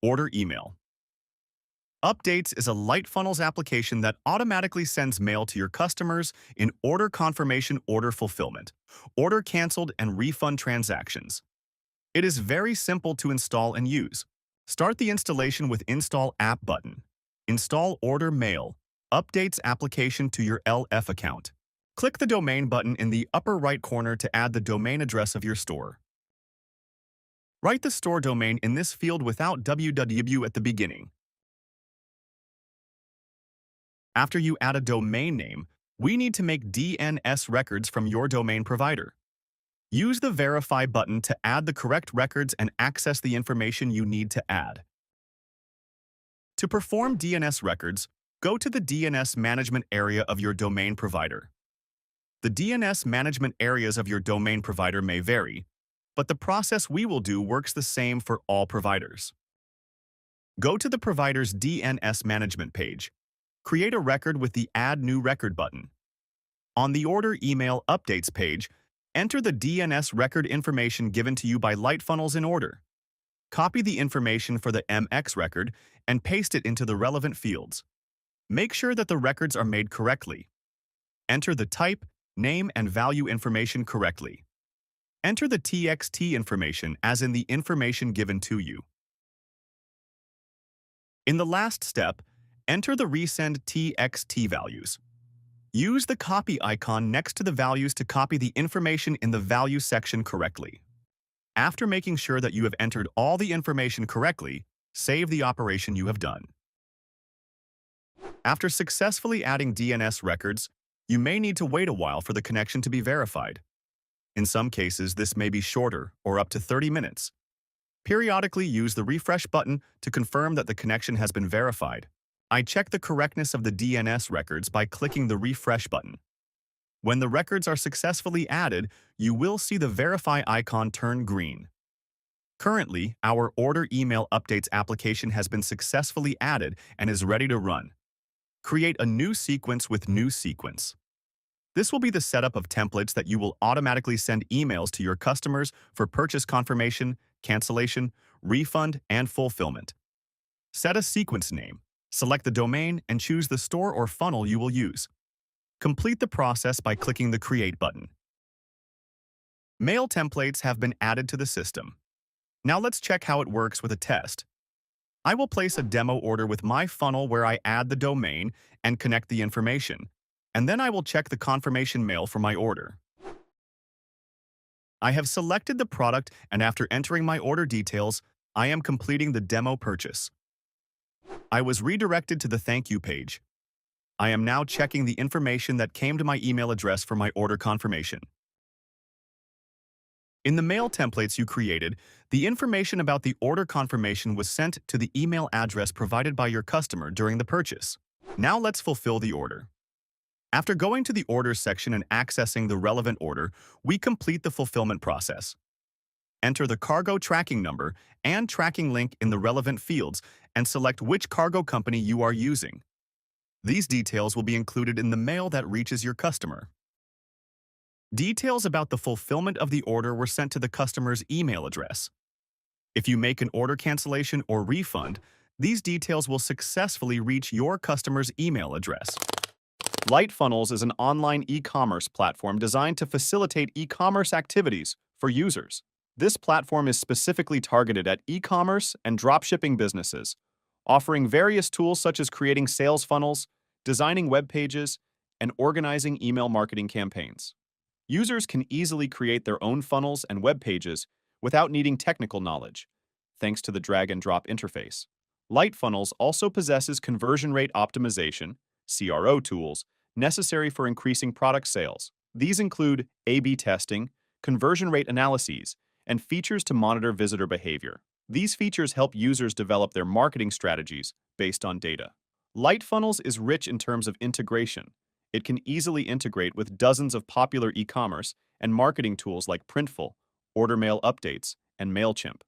Order email. Updates is a LightFunnels application that automatically sends mail to your customers in order confirmation, order fulfillment, order canceled, and refund transactions. It is very simple to install and use. Start the installation with Install App button. Install Order Mail, Updates application to your LF account. Click the Domain button in the upper right corner to add the domain address of your store. Write the store domain in this field without www at the beginning. After you add a domain name, we need to make DNS records from your domain provider. Use the Verify button to add the correct records and access the information you need to add. To perform DNS records, go to the DNS management area of your domain provider. The DNS management areas of your domain provider may vary, but the process we will do works the same for all providers. Go to the provider's DNS management page. Create a record with the Add New Record button. On the Order Email Updates page, enter the DNS record information given to you by LightFunnels in order. Copy the information for the MX record and paste it into the relevant fields. Make sure that the records are made correctly. Enter the type, name, and value information correctly. Enter the TXT information as in the information given to you. In the last step, enter the resend TXT values. Use the copy icon next to the values to copy the information in the value section correctly. After making sure that you have entered all the information correctly, save the operation you have done. After successfully adding DNS records, you may need to wait a while for the connection to be verified. In some cases, this may be shorter or up to 30 minutes. Periodically use the refresh button to confirm that the connection has been verified. I check the correctness of the DNS records by clicking the refresh button. When the records are successfully added, you will see the Verify icon turn green. Currently, our Order Email Updates application has been successfully added and is ready to run. Create a new sequence with new sequence. This will be the setup of templates that you will automatically send emails to your customers for purchase confirmation, cancellation, refund, and fulfillment. Set a sequence name. Select the domain and choose the store or funnel you will use. Complete the process by clicking the Create button. Mail templates have been added to the system. Now let's check how it works with a test. I will place a demo order with my funnel where I add the domain and connect the information, and then I will check the confirmation mail for my order. I have selected the product, and after entering my order details, I am completing the demo purchase. I was redirected to the thank you page. I am now checking the information that came to my email address for my order confirmation. In the mail templates you created, the information about the order confirmation was sent to the email address provided by your customer during the purchase. Now let's fulfill the order. After going to the Orders section and accessing the relevant order, we complete the fulfillment process. Enter the cargo tracking number and tracking link in the relevant fields and select which cargo company you are using. These details will be included in the mail that reaches your customer. Details about the fulfillment of the order were sent to the customer's email address. If you make an order cancellation or refund, these details will successfully reach your customer's email address. LightFunnels is an online e-commerce platform designed to facilitate e-commerce activities for users. This platform is specifically targeted at e-commerce and dropshipping businesses, offering various tools such as creating sales funnels, designing web pages, and organizing email marketing campaigns. Users can easily create their own funnels and web pages without needing technical knowledge, thanks to the drag-and-drop interface. LightFunnels also possesses conversion rate optimization, CRO tools, necessary for increasing product sales. These include A/B testing, conversion rate analyses, and features to monitor visitor behavior. These features help users develop their marketing strategies based on data. LightFunnels is rich in terms of integration. It can easily integrate with dozens of popular e-commerce and marketing tools like Printful, Order Mail Updates, and MailChimp.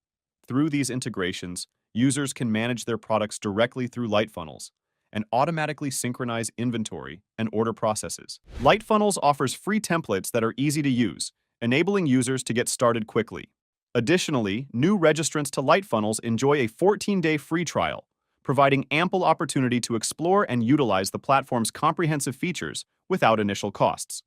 Through these integrations, users can manage their products directly through LightFunnels and automatically synchronize inventory and order processes. LightFunnels offers free templates that are easy to use, enabling users to get started quickly. Additionally, new registrants to LightFunnels enjoy a 14-day free trial, providing ample opportunity to explore and utilize the platform's comprehensive features without initial costs.